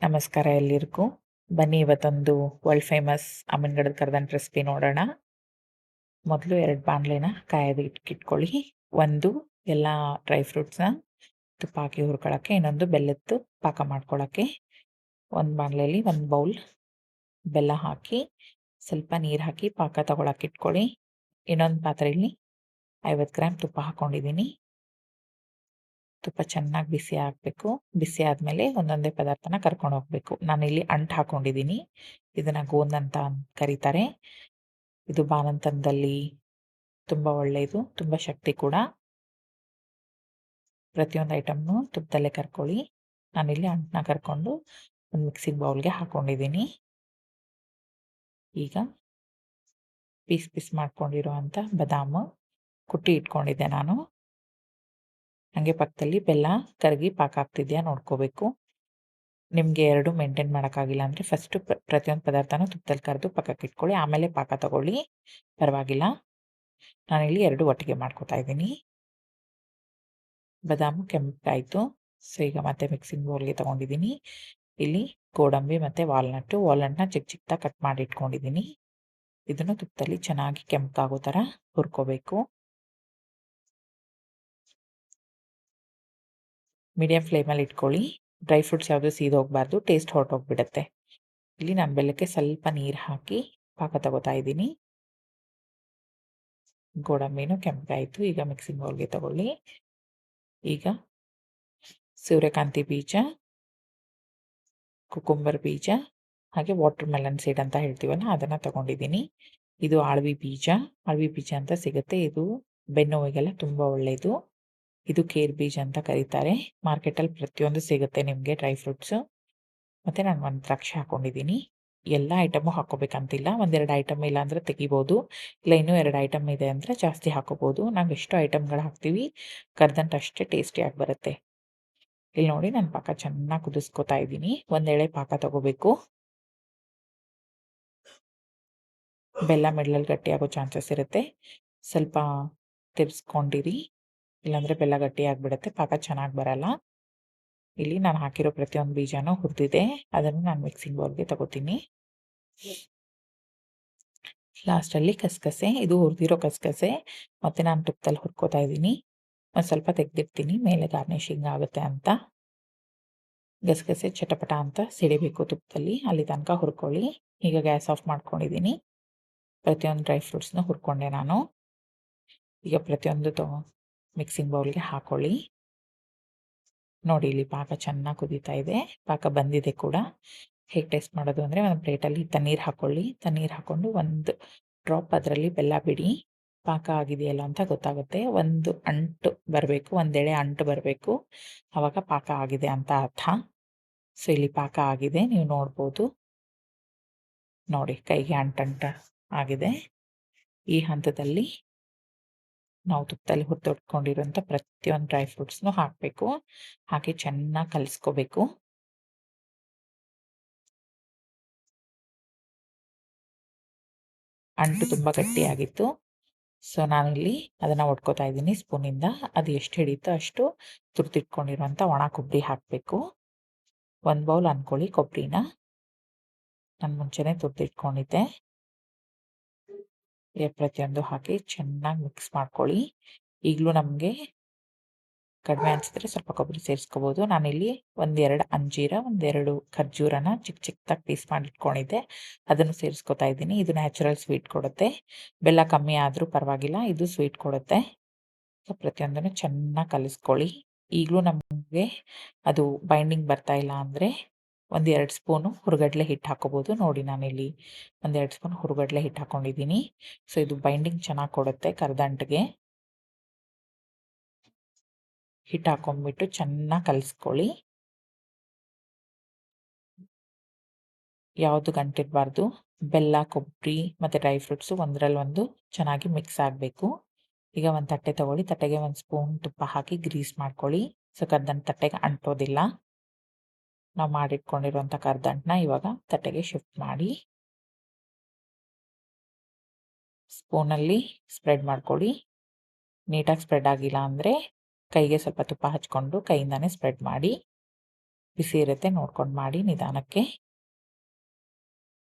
ನಮಸ್ಕಾರ ಎಲ್ಲರಿಗೂ. ಬನ್ನಿ ಇವತ್ತೊಂದು ವರ್ಲ್ಡ್ ಫೇಮಸ್ ಅಮ್ಮನಗಡದ ಕರದಂಟು ರೆಸಿಪಿ ನೋಡೋಣ. ಮೊದಲು 2 ಬಾಣಲೆನ ಕಾಯೋದಕ್ಕಿಟ್ಕೊಳ್ಳಿ. ಒಂದು ಎಲ್ಲ ಡ್ರೈ ಫ್ರೂಟ್ಸ್ನ ತುಪ್ಪ ಹಾಕಿ ಹುರ್ಕೊಳ್ಳೋಕ್ಕೆ, ಇನ್ನೊಂದು ಬೆಲ್ಲದ್ದು ಪಾಕ ಮಾಡ್ಕೊಳ್ಳೋಕ್ಕೆ. ಒಂದು ಬಾಣಲೆಯಲ್ಲಿ 1 ಬೌಲ್ ಬೆಲ್ಲ ಹಾಕಿ ಸ್ವಲ್ಪ ನೀರು ಹಾಕಿ ಪಾಕ ತಗೊಳಕ್ಕೆ ಇಟ್ಕೊಳ್ಳಿ. ಇನ್ನೊಂದು ಪಾತ್ರೆಯಲ್ಲಿ 50 ಗ್ರಾಮ್ ತುಪ್ಪ ಹಾಕ್ಕೊಂಡಿದ್ದೀನಿ. ತುಪ್ಪ ಚೆನ್ನಾಗಿ ಬಿಸಿ ಆಗಬೇಕು. ಬಿಸಿ ಆದಮೇಲೆ ಒಂದೊಂದೇ ಪದಾರ್ಥನ ಕರ್ಕೊಂಡು ಹೋಗಬೇಕು. ನಾನಿಲ್ಲಿ ಅಂಟು ಹಾಕ್ಕೊಂಡಿದ್ದೀನಿ. ಇದನ್ನು ಗೋಂದ್ ಅಂತ ಕರೀತಾರೆ. ಇದು ಬಾಣಂತನದಲ್ಲಿ ತುಂಬ ಒಳ್ಳೆಯದು, ತುಂಬ ಶಕ್ತಿ ಕೂಡ. ಪ್ರತಿಯೊಂದು ಐಟಮ್ನು ತುಪ್ಪದಲ್ಲೇ ಕರ್ಕೊಳ್ಳಿ. ನಾನಿಲ್ಲಿ ಅಂಟನ್ನ ಕರ್ಕೊಂಡು ಒಂದು ಮಿಕ್ಸಿಂಗ್ ಬೌಲ್ಗೆ ಹಾಕ್ಕೊಂಡಿದ್ದೀನಿ. ಈಗ ಪೀಸ್ ಮಾಡ್ಕೊಂಡಿರೋ ಅಂಥ ಬಾದಾಮು ಕುಟ್ಟಿ ಇಟ್ಕೊಂಡಿದ್ದೆ ನಾನು. ಹಾಗೆ ಪಕ್ಕದಲ್ಲಿ ಬೆಲ್ಲ ಕರಗಿ ಪಾಕ ಆಗ್ತಿದೆಯಾ ನೋಡ್ಕೋಬೇಕು. ನಿಮಗೆ 2 ಮೇಂಟೈನ್ ಮಾಡೋಕ್ಕಾಗಿಲ್ಲ ಅಂದರೆ ಫಸ್ಟು ಪ್ರತಿಯೊಂದು ಪದಾರ್ಥನೂ ತುಪ್ಪದಲ್ಲಿ ಕರೆದು ಪಕ್ಕಕ್ಕೆ ಇಟ್ಕೊಳ್ಳಿ, ಆಮೇಲೆ ಪಾಕ ತಗೊಳ್ಳಿ, ಪರವಾಗಿಲ್ಲ. ನಾನಿಲ್ಲಿ 2 ಒಟ್ಟಿಗೆ ಮಾಡ್ಕೊತಾ ಇದ್ದೀನಿ. ಬಾದಾಮು ಕೆಂಪಾಯಿತು. ಸೊ ಈಗ ಮತ್ತೆ ಮಿಕ್ಸಿಂಗ್ ಬೌಲ್ಗೆ ತೊಗೊಂಡಿದ್ದೀನಿ. ಇಲ್ಲಿ ಗೋಡಂಬಿ ಮತ್ತು ವಾಲ್ನಟ್ನ ಚಿಕ್ಕ ಚಿಕ್ಕದಾಗಿ ಕಟ್ ಮಾಡಿ ಇಟ್ಕೊಂಡಿದ್ದೀನಿ. ಇದನ್ನು ತುಪ್ಪದಲ್ಲಿ ಚೆನ್ನಾಗಿ ಕೆಂಪಾಗೋ ಥರ ಹುರ್ಕೋಬೇಕು. ಮೀಡಿಯಂ ಫ್ಲೇಮಲ್ಲಿ ಇಟ್ಕೊಳ್ಳಿ. ಡ್ರೈ ಫ್ರೂಟ್ಸ್ ಯಾವುದು ಸೀದೋಗಬಾರ್ದು, ಟೇಸ್ಟ್ ಹೊರಟೋಗ್ಬಿಡುತ್ತೆ. ಇಲ್ಲಿ ನಾನು ಬೆಲ್ಲಕ್ಕೆ ಸ್ವಲ್ಪ ನೀರು ಹಾಕಿ ಪಾಕ ತಗೋತಾ ಇದ್ದೀನಿ. ಗೋಡಂಬಿನೂ ಕೆಂಪಾಯಿತು. ಈಗ ಮಿಕ್ಸಿಂಗ್ ಬೌಲ್ಗೆ ತಗೊಳ್ಳಿ. ಈಗ ಸೂರ್ಯಕಾಂತಿ ಬೀಜ, ಕುಕುಂಬರ್ ಬೀಜ, ಹಾಗೆ ವಾಟರ್ ಮೆಲನ್ ಸೀಡ್ ಅಂತ ಹೇಳ್ತೀವಲ್ಲ ಅದನ್ನು ತಗೊಂಡಿದ್ದೀನಿ. ಇದು ಆಳ್ವಿ ಬೀಜ ಅಂತ ಸಿಗುತ್ತೆ. ಇದು ಬೆನ್ನೋವಿಗೆಲ್ಲ ತುಂಬ ಒಳ್ಳೆಯದು. ಇದು ಕೇರ್ ಬೀಜ ಅಂತ ಕರೀತಾರೆ. ಮಾರ್ಕೆಟಲ್ಲಿ ಪ್ರತಿಯೊಂದು ಸಿಗುತ್ತೆ ನಿಮಗೆ ಡ್ರೈ ಫ್ರೂಟ್ಸು. ಮತ್ತು ನಾನು 1 ದ್ರಾಕ್ಷಿ ಹಾಕ್ಕೊಂಡಿದ್ದೀನಿ. ಎಲ್ಲ ಐಟಮು ಹಾಕ್ಕೋಬೇಕಂತಿಲ್ಲ. 1-2 ಐಟಮ್ ಇಲ್ಲ ಅಂದರೆ ತೆಗಿಬೋದು, ಇಲ್ಲ ಇನ್ನೂ 2 ಐಟಮ್ ಇದೆ ಅಂದರೆ ಜಾಸ್ತಿ ಹಾಕ್ಕೋಬೋದು. ನಾವು ಎಷ್ಟು ಐಟಮ್ಗಳು ಹಾಕ್ತೀವಿ ಕರದಂಟು ಅಷ್ಟೇ ಟೇಸ್ಟಿಯಾಗಿ ಬರುತ್ತೆ. ಇಲ್ಲಿ ನೋಡಿ ನಾನು ಪಾಕ ಚೆನ್ನಾಗಿ ಕುದಿಸ್ಕೊತಾ ಇದ್ದೀನಿ. 1 ಎಳೆ ಪಾಕ ತಗೋಬೇಕು. ಬೆಲ್ಲ ಮಿಡ್ಲಲ್ಲಿ ಗಟ್ಟಿಯಾಗೋ ಚಾನ್ಸಸ್ ಇರುತ್ತೆ. ಸ್ವಲ್ಪ ತಿರ್ಸ್ಕೊಂಡಿರಿ, ಇಲ್ಲಾಂದರೆ ಬೆಲ್ಲ ಗಟ್ಟಿಯಾಗಿಬಿಡುತ್ತೆ, ಪಾಕ ಚೆನ್ನಾಗಿ ಬರಲ್ಲ. ಇಲ್ಲಿ ನಾನು ಹಾಕಿರೋ ಪ್ರತಿಯೊಂದು ಬೀಜನೂ ಹುರಿದಿದೆ, ಅದನ್ನು ನಾನು ಮಿಕ್ಸಿಂಗ್ ಬೌಲ್ಗೆ ತಗೋತೀನಿ. ಲಾಸ್ಟಲ್ಲಿ ಕಸಕಸೆ, ಇದು ಹುರಿದಿರೋ ಕಸಕಸೆ ಮತ್ತು ನಾನು ತುಪ್ಪದಲ್ಲಿ ಹುರ್ಕೋತಾ ಇದ್ದೀನಿ. ಒಂದು ಸ್ವಲ್ಪ ತೆಗೆದಿರ್ತೀನಿ, ಮೇಲೆ ಗಾರ್ನಿಷಿಂಗ್ ಆಗುತ್ತೆ ಅಂತ. ಗಸಗಸೆ ಚಟಪಟ ಅಂತ ಸಿಡಿಬೇಕು ತುಪ್ಪದಲ್ಲಿ, ಅಲ್ಲಿ ತನಕ ಹುರ್ಕೊಳ್ಳಿ. ಈಗ ಗ್ಯಾಸ್ ಆಫ್ ಮಾಡ್ಕೊಂಡಿದ್ದೀನಿ. ಪ್ರತಿಯೊಂದು ಡ್ರೈ ಫ್ರೂಟ್ಸ್ನ ಹುರ್ಕೊಂಡೆ ನಾನು. ಈಗ ಪ್ರತಿಯೊಂದು ಮಿಕ್ಸಿಂಗ್ ಬೌಲ್ಗೆ ಹಾಕ್ಕೊಳ್ಳಿ. ನೋಡಿ ಇಲ್ಲಿ ಪಾಕ ಚೆನ್ನಾಗಿ ಕುದೀತಾ ಇದೆ, ಪಾಕ ಬಂದಿದೆ ಕೂಡ. ಹೇಗೆ ಟೇಸ್ಟ್ ಮಾಡೋದು ಅಂದರೆ ಒಂದು ಪ್ಲೇಟಲ್ಲಿ ತಣ್ಣೀರು ಹಾಕ್ಕೊಳ್ಳಿ. ತಣ್ಣೀರು ಹಾಕ್ಕೊಂಡು 1 ಡ್ರಾಪ್ ಅದರಲ್ಲಿ ಬೆಲ್ಲ ಬಿಡಿ. ಪಾಕ ಆಗಿದೆಯಲ್ಲ ಅಂತ ಗೊತ್ತಾಗುತ್ತೆ. ಒಂದು ಅಂಟು ಬರಬೇಕು, 1 ಎಳೆ ಅಂಟು ಬರಬೇಕು, ಆವಾಗ ಪಾಕ ಆಗಿದೆ ಅಂತ ಅರ್ಥ. ಸೊ ಇಲ್ಲಿ ಪಾಕ ಆಗಿದೆ, ನೀವು ನೋಡ್ಬೋದು. ನೋಡಿ ಕೈಗೆ ಅಂಟಂಟ ಆಗಿದೆ. ಈ ಹಂತದಲ್ಲಿ ನಾವು ತುಪ್ಪದಲ್ಲಿ ಹುರಿದಿಟ್ಕೊಂಡಿರೋಂಥ ಪ್ರತಿಯೊಂದು ಡ್ರೈ ಫ್ರೂಟ್ಸ್ನೂ ಹಾಕಬೇಕು. ಹಾಕಿ ಚೆನ್ನಾಗಿ ಕಲಿಸ್ಕೋಬೇಕು. ಅಂಟು ತುಂಬ ಗಟ್ಟಿಯಾಗಿತ್ತು. ಸೊ ನಾನಿಲ್ಲಿ ಅದನ್ನು ಒಡ್ಕೋತಾ ಇದ್ದೀನಿ ಸ್ಪೂನಿಂದ. ಅದು ಎಷ್ಟು ಹಿಡಿಯುತ್ತೋ ಅಷ್ಟು ತುರಿದಿಟ್ಕೊಂಡಿರೋಂಥ ಒಣ ಕೊಬ್ಬರಿ ಹಾಕಬೇಕು. 1 ಬೌಲ್ ಅಂದ್ಕೊಳ್ಳಿ ಕೊಬ್ಬರಿನ. ನಾನು ಮುಂಚೆನೇ ತುರಿದಿಟ್ಕೊಂಡಿದ್ದೆ. ಪ್ರತಿಯೊಂದು ಹಾಕಿ ಚೆನ್ನಾಗಿ ಮಿಕ್ಸ್ ಮಾಡ್ಕೊಳ್ಳಿ. ಈಗಲೂ ನಮಗೆ ಕಡಿಮೆ ಅನಿಸಿದ್ರೆ ಸ್ವಲ್ಪ ಕೊಬ್ಬರಿ ಸೇರಿಸ್ಕೋಬೋದು. ನಾನಿಲ್ಲಿ 1-2 ಅಂಜೀರ, 1-2 ಖರ್ಜೂರನ ಚಿಕ್ಕ ಚಿಕ್ಕದಾಗಿ ಪೀಸ್ ಮಾಡಿ ಇಟ್ಕೊಂಡಿದ್ದೆ, ಅದನ್ನು ಸೇರಿಸ್ಕೊತಾ ಇದ್ದೀನಿ. ಇದು ನ್ಯಾಚುರಲ್ ಸ್ವೀಟ್ ಕೊಡುತ್ತೆ. ಬೆಲ್ಲ ಕಮ್ಮಿ ಆದರೂ ಪರವಾಗಿಲ್ಲ, ಇದು ಸ್ವೀಟ್ ಕೊಡುತ್ತೆ. ಪ್ರತಿಯೊಂದನ್ನು ಚೆನ್ನಾಗಿ ಕಲಿಸ್ಕೊಳ್ಳಿ. ಈಗಲೂ ನಮಗೆ ಅದು ಬೈಂಡಿಂಗ್ ಬರ್ತಾ ಇಲ್ಲ ಅಂದರೆ 1-2 ಸ್ಪೂನು ಹುರುಗಡ್ಲೆ ಹಿಟ್ಟು ಹಾಕ್ಕೋಬೋದು. ನೋಡಿ ನಾನಿಲ್ಲಿ 1-2 ಸ್ಪೂನ್ ಹುರುಗಡ್ಲೆ ಹಿಟ್ಟು ಹಾಕ್ಕೊಂಡಿದ್ದೀನಿ. ಸೊ ಇದು ಬೈಂಡಿಂಗ್ ಚೆನ್ನಾಗಿ ಕೊಡುತ್ತೆ ಕರದಂಟಿಗೆ. ಹಿಟ್ಟು ಹಾಕೊಂಡ್ಬಿಟ್ಟು ಚೆನ್ನಾಗಿ ಕಲಿಸ್ಕೊಳ್ಳಿ. ಯಾವುದು ಗಂಟಿರಬಾರ್ದು. ಬೆಲ್ಲ, ಕೊಬ್ಬರಿ ಮತ್ತು ಡ್ರೈ ಫ್ರೂಟ್ಸು ಒಂದರಲ್ಲೊಂದು ಚೆನ್ನಾಗಿ ಮಿಕ್ಸ್ ಆಗಬೇಕು. ಈಗ ಒಂದು ತಟ್ಟೆ ತೊಗೊಳ್ಳಿ. ತಟ್ಟೆಗೆ 1 ಸ್ಪೂನ್ ತುಪ್ಪ ಹಾಕಿ ಗ್ರೀಸ್ ಮಾಡ್ಕೊಳ್ಳಿ. ಸೊ ಕರದಂಟು ತಟ್ಟೆಗೆ ಅಂಟೋದಿಲ್ಲ. ನಾವು ಮಾಡಿಟ್ಕೊಂಡಿರುವಂಥ ಕರದಂಟನ್ನ ಇವಾಗ ತಟ್ಟೆಗೆ ಶಿಫ್ಟ್ ಮಾಡಿ ಸ್ಪೂನಲ್ಲಿ ಸ್ಪ್ರೆಡ್ ಮಾಡ್ಕೊಳ್ಳಿ. ನೀಟಾಗಿ ಸ್ಪ್ರೆಡ್ ಆಗಿಲ್ಲ ಅಂದರೆ ಕೈಗೆ ಸ್ವಲ್ಪ ತುಪ್ಪ ಹಚ್ಕೊಂಡು ಕೈಯಿಂದನೇ ಸ್ಪ್ರೆಡ್ ಮಾಡಿ. ಬಿಸಿ ಇರುತ್ತೆ ನೋಡ್ಕೊಂಡು ಮಾಡಿ ನಿಧಾನಕ್ಕೆ.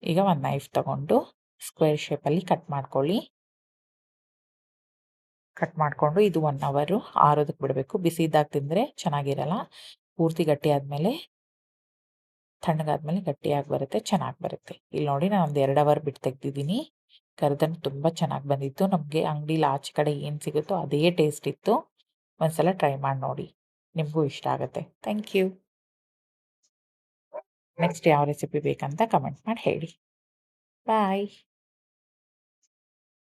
ಈಗ ಒಂದು ನೈಫ್ ತಗೊಂಡು ಸ್ಕ್ವೇರ್ ಶೇಪಲ್ಲಿ ಕಟ್ ಮಾಡ್ಕೊಳ್ಳಿ. ಕಟ್ ಮಾಡಿಕೊಂಡು ಇದು 1 ಅವರು ಆರೋದಕ್ಕೆ ಬಿಡಬೇಕು. ಬಿಸಿ ಇದ್ದಾಗ ತಿಂದರೆ ಚೆನ್ನಾಗಿರಲ್ಲ. ಪೂರ್ತಿ ಗಟ್ಟಿ ಆದಮೇಲೆ ತಣ್ಣಗಾದ್ಮೇಲೆ ಗಟ್ಟಿಯಾಗಿ ಬರುತ್ತೆ, ಚೆನ್ನಾಗಿ ಬರುತ್ತೆ. ಇಲ್ಲಿ ನೋಡಿ ನಾನು ಒಂದು 2 ಅವರ್ ಬಿಟ್ಟು ತೆಗ್ದಿದ್ದೀನಿ. ಕರ್ದನ್ ತುಂಬ ಚೆನ್ನಾಗಿ ಬಂದಿತ್ತು. ನಮಗೆ ಅಂಗಡಿಲಿ ಆಚೆ ಕಡೆ ಏನು ಸಿಗುತ್ತೋ ಅದೇ ಟೇಸ್ಟ್ ಇತ್ತು. ಒಂದ್ಸಲ ಟ್ರೈ ಮಾಡಿ ನೋಡಿ, ನಿಮಗೂ ಇಷ್ಟ ಆಗುತ್ತೆ. Thank you. ನೆಕ್ಸ್ಟ್ ಯಾವ ರೆಸಿಪಿ ಬೇಕಂತ ಕಮೆಂಟ್ ಮಾಡಿ ಹೇಳಿ. ಬಾಯ್.